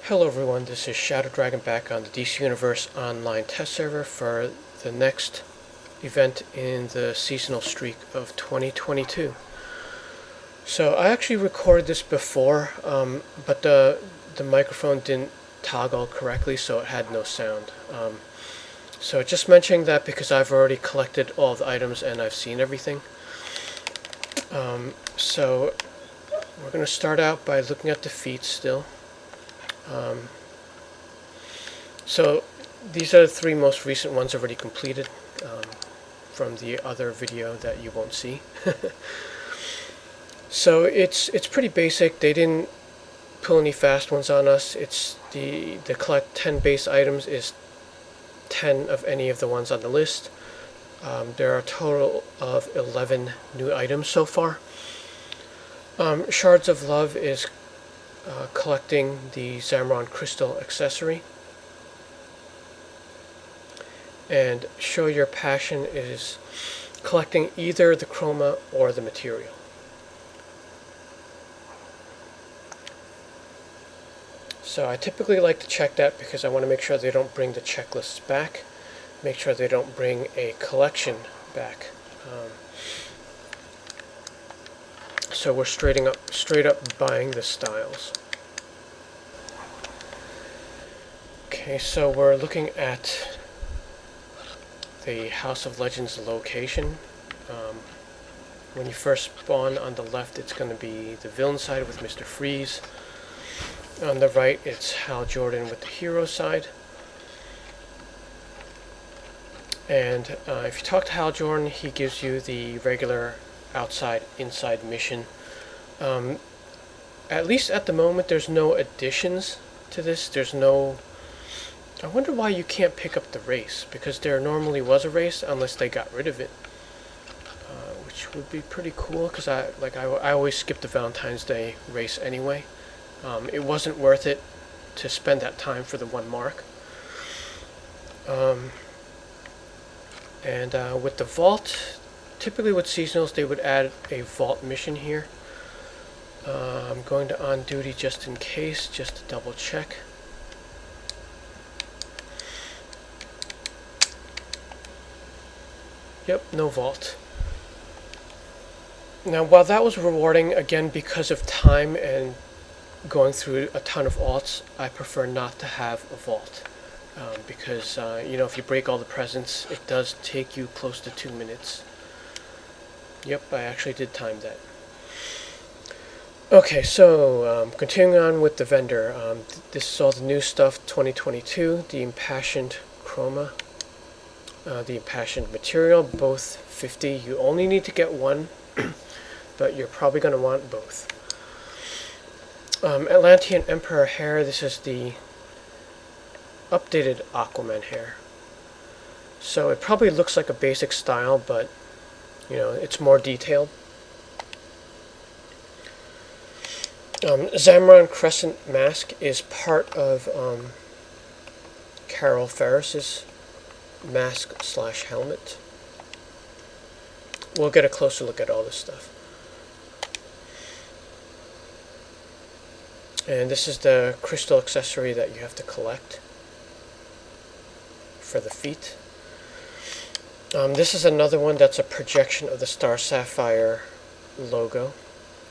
Hello everyone, this is Shadow Dragon back on the DC Universe online test server for the next event in the seasonal streak of 2022. So I actually recorded this before, but the microphone didn't toggle correctly, so it had no sound. So just mentioning that because I've already collected all the items and I've seen everything. So we're going to start out by looking at the Feats still. So these are the three most recent ones already completed from the other video that you won't see. So it's pretty basic. They didn't pull any fast ones on us. It's the collect 10 base items is 10 of any of the ones on the list. There are a total of 11 new items so far. Shards of Love is collecting the Zamron crystal accessory, and Show Your Passion is collecting either the chroma or the material. So I typically like to check that because I want to make sure they don't bring the checklists back, make sure they don't bring a collection back. So we're straight up buying the styles. Okay, so we're looking at the House of Legends location. When you first spawn on the left, it's going to be the villain side with Mr. Freeze. On the right, it's Hal Jordan with the hero side. And if you talk to Hal Jordan, he gives you the regular outside-inside mission. At least at the moment, there's no additions to this. There's no... I wonder why you can't pick up the race, because there normally was a race unless they got rid of it, which would be pretty cool, because I always skip the Valentine's Day race anyway. It wasn't worth it to spend that time for the 1 mark. And with the vault, typically with seasonals they would add a vault mission here. I'm going to on duty just in case, just to double check. Yep, no vault. Now, while that was rewarding, again, because of time and going through a ton of alts, I prefer not to have a vault. Because, you know, if you break all the presents, it does take you close to 2 minutes. Yep, I actually did time that. Okay, so continuing on with the vendor. This is all the new stuff, 2022, the Impassioned Chroma. The Impassioned Material, both 50. You only need to get one, but you're probably going to want both. Atlantean Emperor hair, this is the updated Aquaman hair. So it probably looks like a basic style, but you know, it's more detailed. Zamron Crescent mask is part of Carol Ferris's mask / helmet. We'll get a closer look at all this stuff. And this is the crystal accessory that you have to collect for the feet. This is another one that's a projection of the Star Sapphire logo.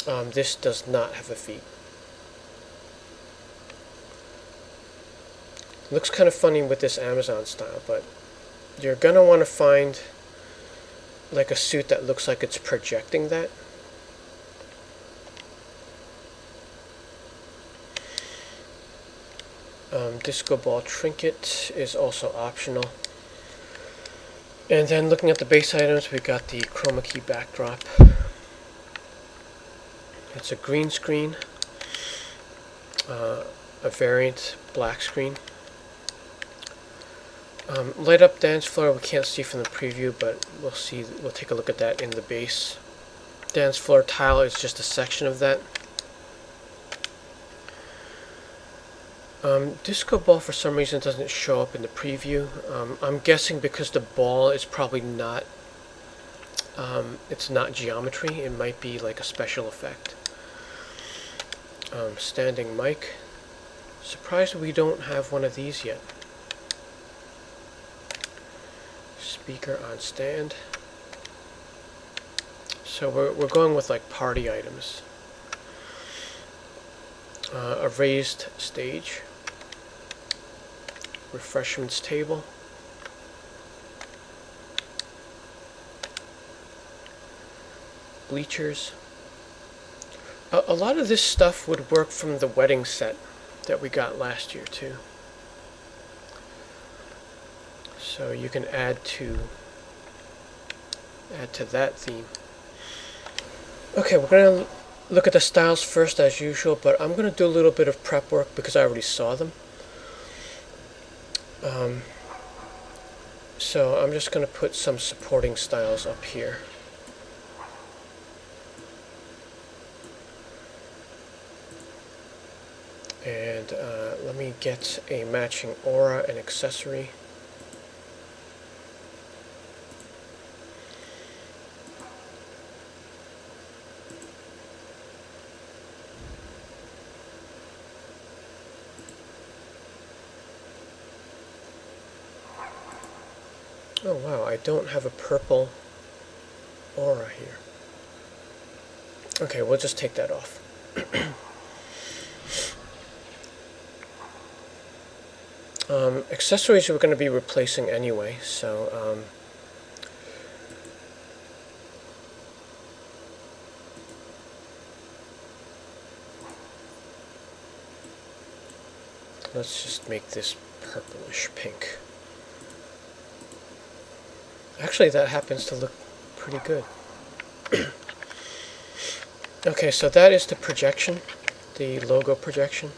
This does not have a feet. Looks kind of funny with this Amazon style, but you're gonna want to find like a suit that looks like it's projecting that. Disco Ball Trinket is also optional. And then looking at the base items, we got the chroma key backdrop. It's a green screen, a variant black screen. Light up dance floor, we can't see from the preview, but we'll take a look at that in the base. Dance floor tile is just a section of that. Disco ball for some reason doesn't show up in the preview. I'm guessing because the ball is probably not, it's not geometry, it might be like a special effect. Standing mic, Surprised we don't have one of these yet. Speaker on stand. So we're going with like party items. A raised stage. Refreshments table. Bleachers. A lot of this stuff would work from the wedding set that we got last year too. So you can add to that theme. Okay, we're going to look at the styles first as usual, but I'm going to do a little bit of prep work because I already saw them. So I'm just going to put some supporting styles up here. And let me get a matching aura and accessory. Oh wow, I don't have a purple aura here. Okay, we'll just take that off. Accessories we're going to be replacing anyway, so let's just make this purplish pink. Actually, that happens to look pretty good. Okay, so that is the projection, the logo projection.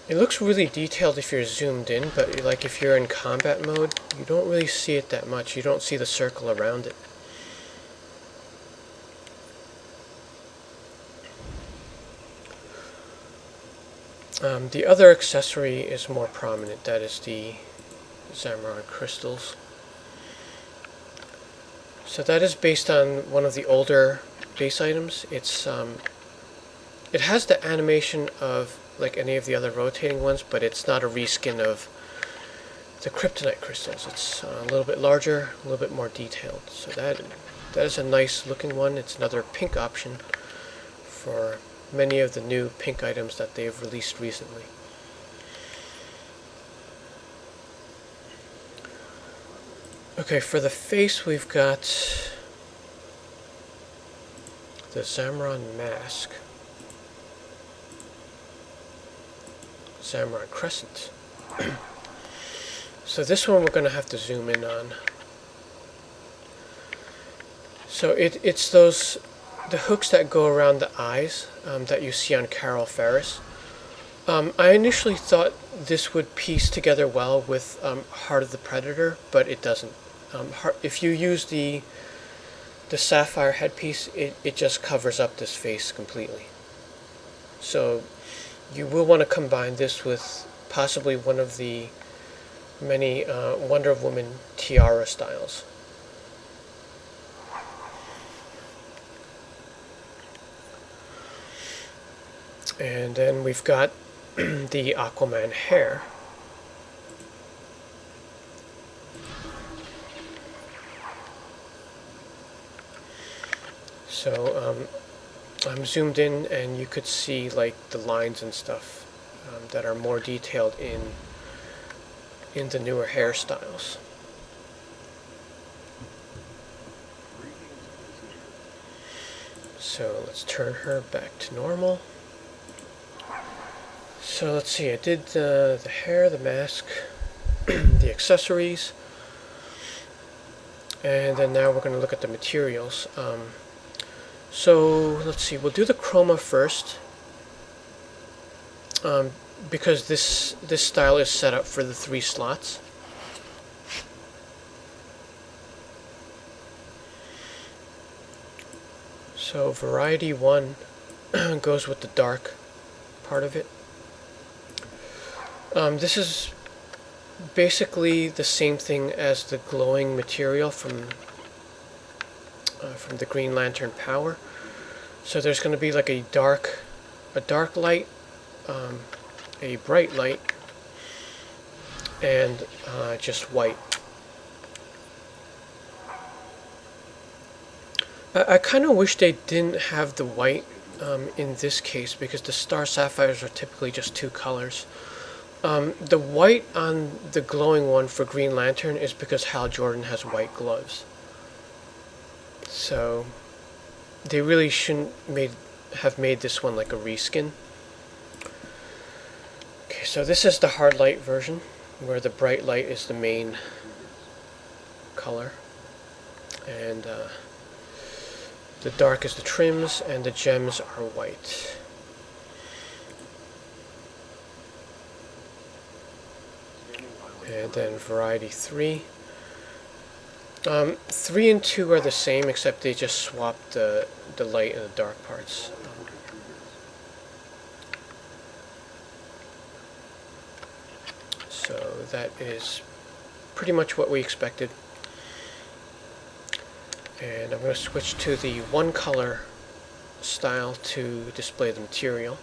It looks really detailed if you're zoomed in, but like if you're in combat mode, you don't really see it that much. You don't see the circle around it. The other accessory is more prominent. That is the Zamron crystals. So that is based on one of the older base items. It's it has the animation of like any of the other rotating ones, but it's not a reskin of the kryptonite crystals. It's a little bit larger, a little bit more detailed. So that is a nice looking one. It's another pink option for many of the new pink items that they've released recently. Okay, for the face we've got the Zamron mask. Zamron crescent. So this one we're going to have to zoom in on. So it's the hooks that go around the eyes that you see on Carol Ferris. I initially thought this would piece together well with Heart of the Predator, but it doesn't. If you use the sapphire headpiece, it just covers up this face completely. So you will want to combine this with possibly one of the many Wonder Woman tiara styles. And then we've got the Aquaman hair. So I'm zoomed in and you could see like the lines and stuff that are more detailed in the newer hairstyles. So let's turn her back to normal. So let's see, I did the hair, the mask, the accessories, and then now we're going to look at the materials. So let's see, we'll do the chroma first, because this style is set up for the 3 slots. So variety 1 goes with the dark part of it. This is basically the same thing as the glowing material from the Green Lantern Power. So there's going to be like a dark a dark light, a bright light, and just white. I kind of wish they didn't have the white in this case, because the star sapphires are typically just two colors. The white on the glowing one for Green Lantern is because Hal Jordan has white gloves. So they really shouldn't have made this one like a reskin. Okay, so this is the hard light version, where the bright light is the main color, and the dark is the trims, and the gems are white. And then variety 3. 3 and 2 are the same, except they just swapped the light and the dark parts. So that is pretty much what we expected. And I'm going to switch to the one color style to display the material.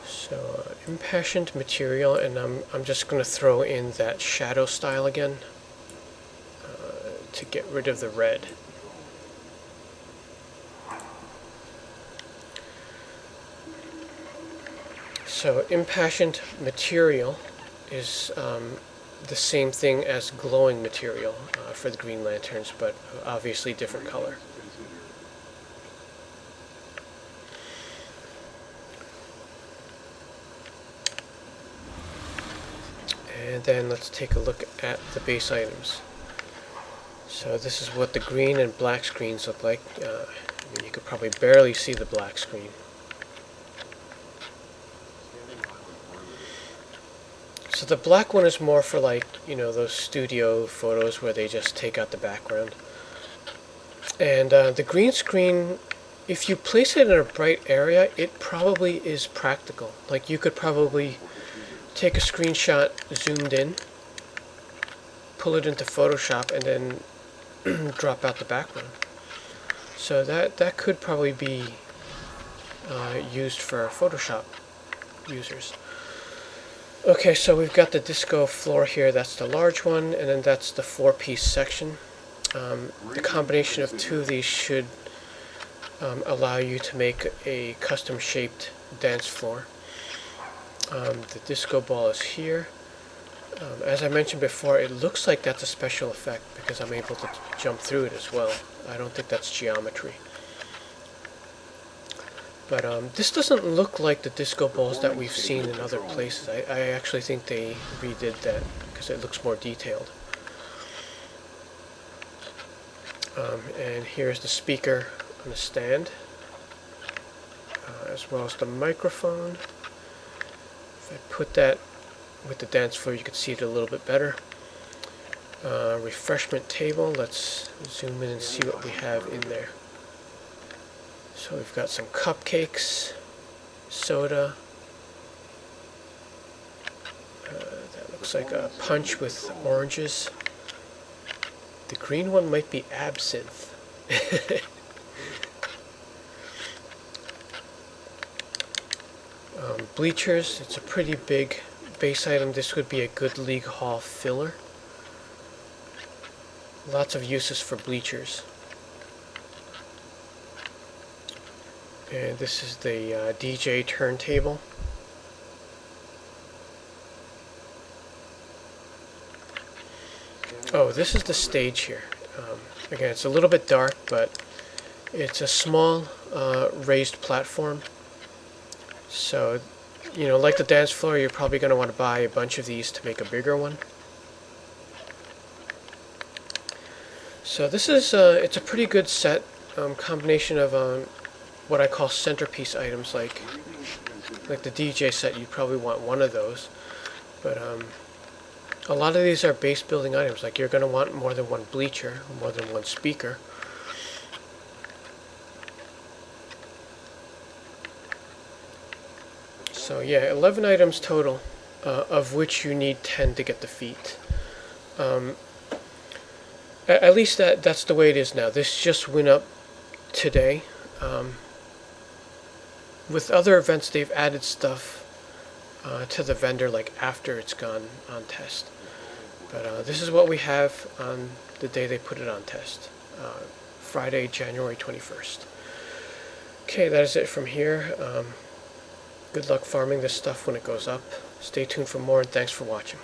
So impassioned material, and I'm just going to throw in that shadow style again to get rid of the red. So impassioned material is the same thing as glowing material for the Green Lanterns, but obviously different color. And then let's take a look at the base items. So this is what the green and black screens look like. I mean, you could probably barely see the black screen. So the black one is more for, like, you know, those studio photos where they just take out the background. And the green screen, if you place it in a bright area, it probably is practical. Like, you could probably take a screenshot zoomed in, pull it into Photoshop, and then drop out the background. So that could probably be used for Photoshop users. Okay, so we've got the disco floor here. That's the large one, and then that's the 4-piece section. The combination of two of these should allow you to make a custom-shaped dance floor. The disco ball is here. As I mentioned before, it looks like that's a special effect because I'm able to jump through it as well. I don't think that's geometry. But this doesn't look like the disco balls that we've seen in other places. I actually think they redid that because it looks more detailed. And here's the speaker on the stand, as well as the microphone. If I put that with the dance floor, you can see it a little bit better. Refreshment table. Let's zoom in and see what we have in there. So we've got some cupcakes, soda. That looks like a punch with oranges. The green one might be absinthe. Bleachers. It's a pretty big base item. This would be a good League Hall filler. Lots of uses for bleachers. And this is the DJ turntable. Oh, this is the stage here. Again, it's a little bit dark, but it's a small raised platform. So, you know, like the dance floor, you're probably going to want to buy a bunch of these to make a bigger one. So this is it's a pretty good set, combination of what I call centerpiece items, like the DJ set. You probably want one of those, but a lot of these are base building items. Like, you're going to want more than one bleacher, more than one speaker. So yeah, 11 items total, of which you need 10 to get the feat. At least that's the way it is now. This just went up today. With other events, they've added stuff to the vendor like after it's gone on test. But this is what we have on the day they put it on test, Friday, January 21st. Okay, that is it from here. Good luck farming this stuff when it goes up. Stay tuned for more, and thanks for watching.